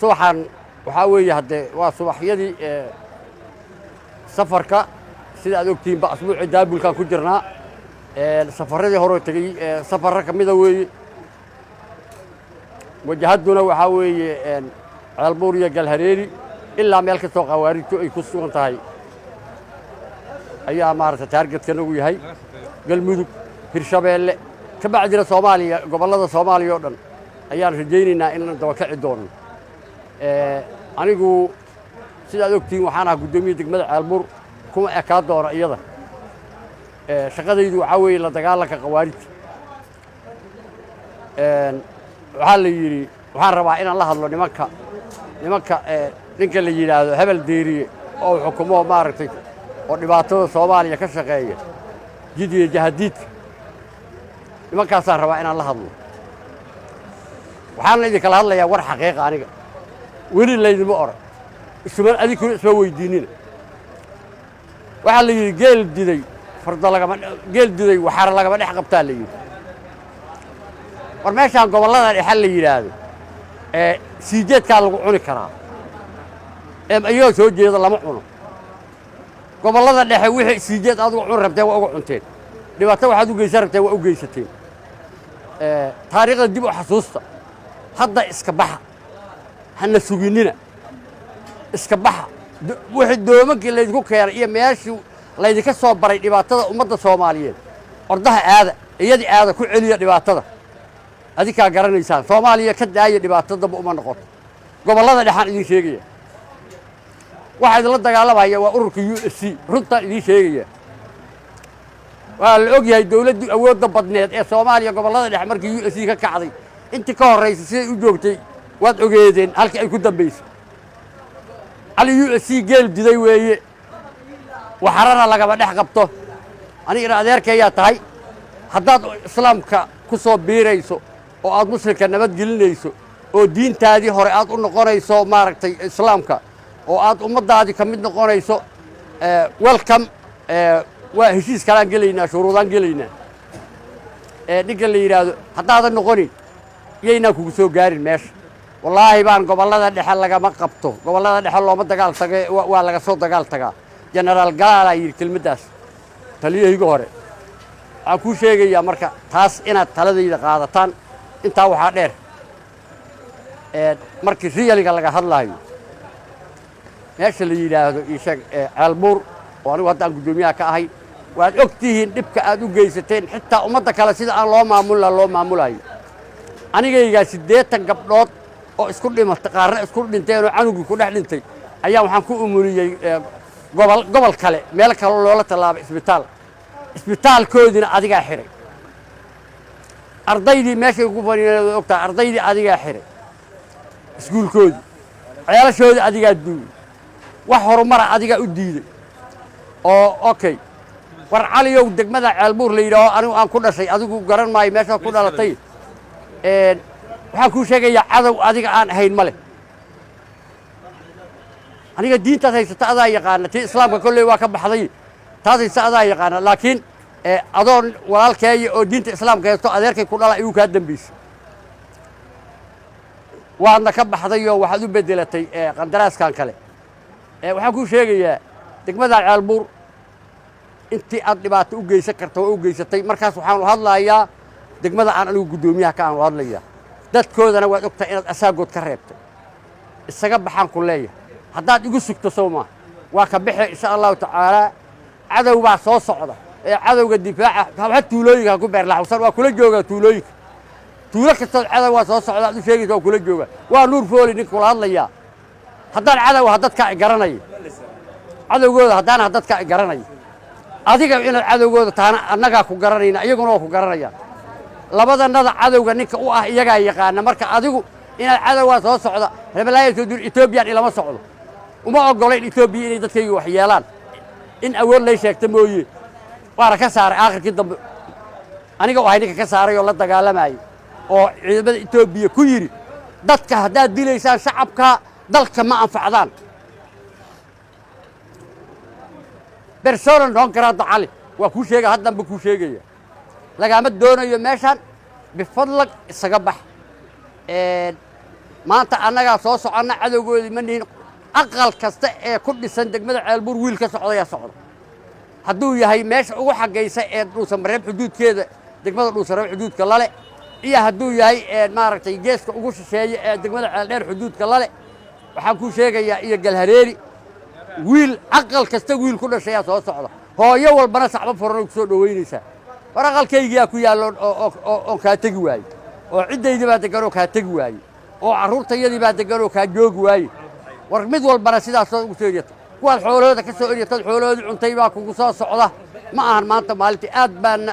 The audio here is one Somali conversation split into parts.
subaxan waxaa weeye haddee waa subaxyadii safarka sida aad ogtihiinba asbuucii daabulkaan ku jirnaa safarradii hore tegey safarra ka mida weeye wajahadduna waxaa weeye ceelbuur iyo galhareeri ilaa meel kastoo khawaarijtu ay ku sugan tahay ayaa maaragtay taargetkanagu yahay galmudug hirshabeelle ka bacdina soomaaliya gobollada soomaaliya oo dhan ayaan rajaynaynaa inaan dabakaci doono anigu sidaad ogtihiin waxaan ahaa guddoomiye degmada ceelbuur kuma ekaa doona iyada shaqadaydu waxaa weeye la dagaalanka khawaarijta waxaa la yidhi waxaan rabaa inaan la hadlo nimanka ninka la yidhaahdo hebel deeriye oo xukumo maaragtay oo dhibaatada soomaaliya ka shaqeeya jid iyo jahadiidka nimankaasaan rabaa inaan la hadlo waxaana idinkala hadlayaa war xaqiiqa aniga weli laydima oran isuman adinkuna isma weydiinina waxaa la yidhi geel diday geel diday waxaara lagama dhex qabtaa la yidhi war meeshaan gobollada dhexe la yidhaahdo siijeedkaa lagu cuni karaa iyagoo soo jeeda lama cuno gobollada dhexe wixii siijeed aad uga cuni rabteen waa uga cunteen dhibaato waxaad u geysan rabteen waa u geysateen taariikhda dib u xasuusta hadda iska baxa hana suginnina iska baxa wixii doomankii laydinku keenay iyo meeshii laydinka soo baray dhibaatada ummadda soomaaliyeed ordaha aada iyadii aada ku celiya dhibaatada adinkaa garanaysaan soomaaliya ka daaya dhibaatadaba uma noqoto gobollada dhexaan idiin sheegaya waxaa idinla dagaalamaya waa ururka USC runtaan idiin sheegaya waa la og yahay dawladdii awoodda badneed ee soomaaliya gobollada dhexe markii USC ka kacday intii ka horraysay siday u joogtay waad ogeedeen halkii ay ku dambaysay cali USC geel diday weeye waxarana lagama dhex qabto anigana adeerkayaa tahay haddaad islaamka ku soo biirayso oo aad muslimka nabadgelinayso oo diintaadii hore aad u noqonayso maaragtay islaamka oo aad ummaddaadii ka mid noqonayso welcome waa heshiis kalaan gelaynaa shuruudaan gelaynaa ninka la yidhaahdo haddaadan noqonin iyaynaan kugu soo gaarin meesha wallaahi baan gobollada dhexe lagama qabto gobollada dhexe looma dagaal tage waa laga soo dagaal tagaa jenaraal galaalaa yidhi kelmaddaas taliyahayga hore waxaan kuu sheegayaa marka taas inaad taladayda qaadataan intaa waxaa dheer markii riyaliga laga hadlaayo meesha la yidhaahdo iisheeg ceelbuur oo anigu haddaan guddoomiyaha ka ahay waad og tihiin dhibka aad u geysateen xitaa ummadda kale sida aan loo maamulna loo maamulaayo anigaygaa 80 gabdhood oo isku dhimatay qaarna isku dhinteen oo canugii ku dhex dhintay ayaa waxaan ku umuliyey gobol kale meel kale loola tallaabay isbitaalkoodina adigaa xiray ardaydii meeshay ku faniineen ogtaa ardaydii adigaa xiray iskuulkoodii ceelashoodii adigaa duugay wax horumara adigaa u diiday oo okay war caliyow degmada ceelbuur la yidhaaho anigu aan ku dhashay adigu garan maayo meeshaa ku dhalatay waxaan kuu sheegayaa cadow adiga aan ahayn ma leh aniga diintaad haysata adaa yaqaana tii islaamka kolley waa ka baxday taas haysta adaa yaqaana laakiin adoon walaalkeeya oo diinta islaamka haysto adeerkay ku dhala igu kaa dambaysay waadna ka baxdayoo waxaad u beddelatay qandaraaskan kale waxaan kuu sheegayaa degmada ceelbuur intii aad dhibaato u geysan karta waa u geysatay markaas waxaanu hadlayaa degmada aan anigu guddoomiyaha ka aanu hadlayaa dadkoodana waad ogtahay inaad asaagood ka reebtay isaga baxaan ku leeyahay haddaad igu sugto soo maaha waa ka bixe insha allahu tacaalaa cadow baa soo socda ee cadowga difaaca waxa tuulooyinka ha ku beerlaxusan waa kula joogaa tuulooyinka tuulo kastood cadow waa soo socda aad u sheegaysa waa kula joogaa waa nuur fooli ninka kula hadlayaa haddaan cadow ha dadka ay garanaya cadowgooda haddaana dadka ay garanaya adiga inaad cadowgooda taana annagaa ku garanayna iyaguna waa ku garanayaan labadannada cadowga ninka u ah iyagaa yaqaana marka adigu inaad cadowgaa soo socda reebelaaya soo dur etoobiyaan ilama socdo uma oggolayn etoobiya inay dadkayga wax yeelaan in awood lay sheegta mooye waana ka saaray aakhirkii dambe aniga u ahay ninka ka saaray oo la dagaalamayay oo ciidamada etoobiya ku yidhi dadka haddaad dilaysaan shacabka dalka ma anfacdaan bersona noqon karaa dacali waa kuu sheega haddanba kuu sheegaya lagama doonayo meeshaan bifadlag isaga bax maanta annagaa soo soconna cadowgoodii ma nihin aqal kasta ee ku dhisan degmada ceelbuur wiil ka socdayaa socda hadduu yahay meesha ugu xaggaysa ee dhuusamareeb xuduudkeeda degmada dhuusamareeb xuduudka lale iyo hadduu yahay maaragtay geeska ugu shisheeye ee degmada ceeldheer xuduudka lale waxaan kuu sheegayaa iyo galhareeri wiil aqal kasta wiil ku dhashayaa soo socda hooyo walbana sacbo furan ku soo dhoweynaysaa war aqalkaygiyaa ku yaallo oo kaa tegi waaye oo ciddaydii baa degganoo kaa tegi waaye oo carruurtayadii baa degganoo kaa joogi waaye war mid walbana sidaasoo ugu soo eryata kuwaad xoolahooda ka soo eryatad xoolahoodii cuntay baa kugu soo socda ma ahan maanta maalintii aad baana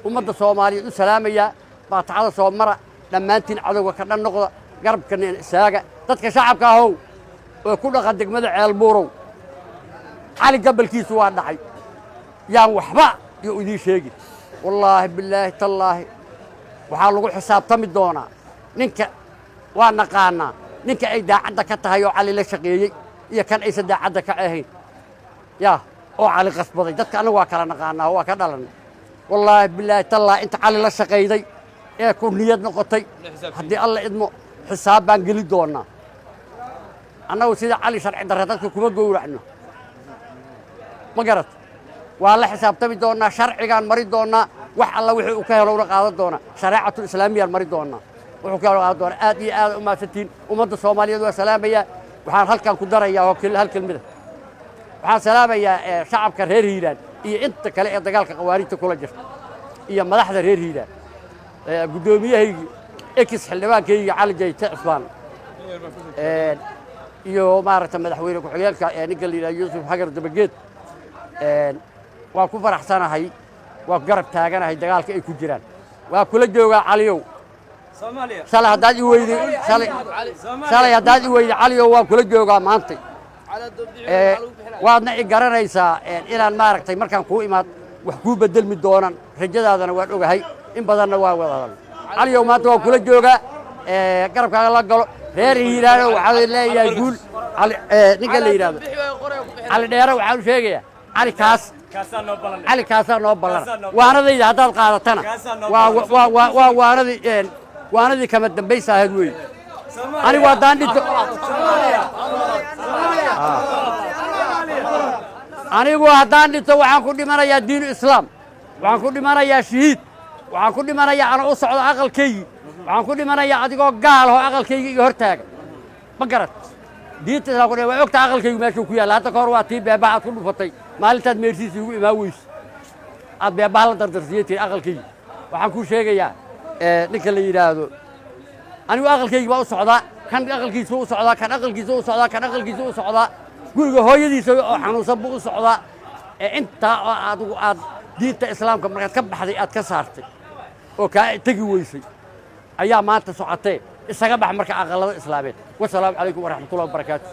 ummadda soomaaliyeed u salaamayaa baatacada soo mara dhammaantiin cadowga ka dhan noqda garabkana isaaga dadka shacabka ahow oo ku dhaqan degmada ceelbuurow cali gabalkiisu waa dhacay yaan waxba iyo idiin sheegin wallaahi bilaahi tallaahi waxaa lagu xisaabtami doonaa ninka waa naqaanaa ninka ay daacadda ka tahay oo cali la shaqeeyey iyo kan aysan daacadda ka ahayn yaa oo cali qasbaday dadka annagu waa kala naqaanaa waa ka dhalannay wallaahi bilaahi tallaahi inta cali la shaqayday ee ku niyad noqotay haddii alla idmo xisaab baan geli doonnaa annagu sida cali sharci darre dadka kuma gowracno ma garat waa la xisaabtami doonnaa sharcigaan mari doonnaa wax alla wixii uu ka helo una qaadan doonaa shareecatul islaamiyaan mari doonnaa wuxuu ka helo qaadan doonaa aad iyo aad u mahadsantiin ummadda soomaaliyeed waa salaamayaa waxaan halkan ku darayaa oo hal kelmida waxaan salaamayaa shacabka reer hiiraan iyo inta kale ee dagaalka qawaariidta kula jirta iyo madaxda reer hiiraan guddoomiyahaygi ekis xildhibaankayga cali jayte cusmaan iyo maaragta madaxweyne ku-xigeenka ninka la yidhaha yuusuf xagar dabageed waa ku faraxsanahay waa ku garab taaganahay dagaalka ay ku jiraan waa kula joogaa caliyow shalay haddaad i weyday shalay haddaad i weyday caliyow waan kula joogaa maantay waadna i garanaysaa inaan maaragtay markaan kuu imaad wax kuu bedelmi doonan rajadaadana waan ogahay in badanna waa wadadan caliyow maanta waan kula joogaa garabkaaga la galo reer hiiraano waxaa leeyahay guul ninka la yidhaahdo cali dheere waxaan u sheegayaa cali kaasaa noo ballana waanadayda haddaad qaadatana waa waanadii kama dambaysa ahayd weeye anigu haddaan dhinto anigu haddaan dhinto waxaan ku dhimanayaa diinu islaam waxaan ku dhimanayaa shahiid waxaan ku dhimanayaa ana u socdo aqalkaygii waxaan ku dhimanayaa adigoo gaal oo aqalkaygii iga hor taaga ma garat diinta islaamku waa ogta aqalkaygu meeshuu ku yaalla hadda ka hor waa tii beebaha aad ku dhufatay maalintaad meersiisa igu imaan weyso aad beebaha la dardarsiiyey tii aqalkaygii waxaan kuu sheegayaa ninka la yidhaahdo anigu aqalkaygii baa u socdaa kan aqalkiisa u socdaa kan aqalkiisa u socdaa kan aqalkiisa u socdaa guriga hooyadiisa oo xanuunsan buu u socdaa intaa oo adigu aad diinta islaamka markaad ka baxday aad ka saartay oo kaa tegi weysay ayaa maanta socotee isaga bax marka aqallada islaameed wasalaamu calaykum waraxmatullahi wabarakaatu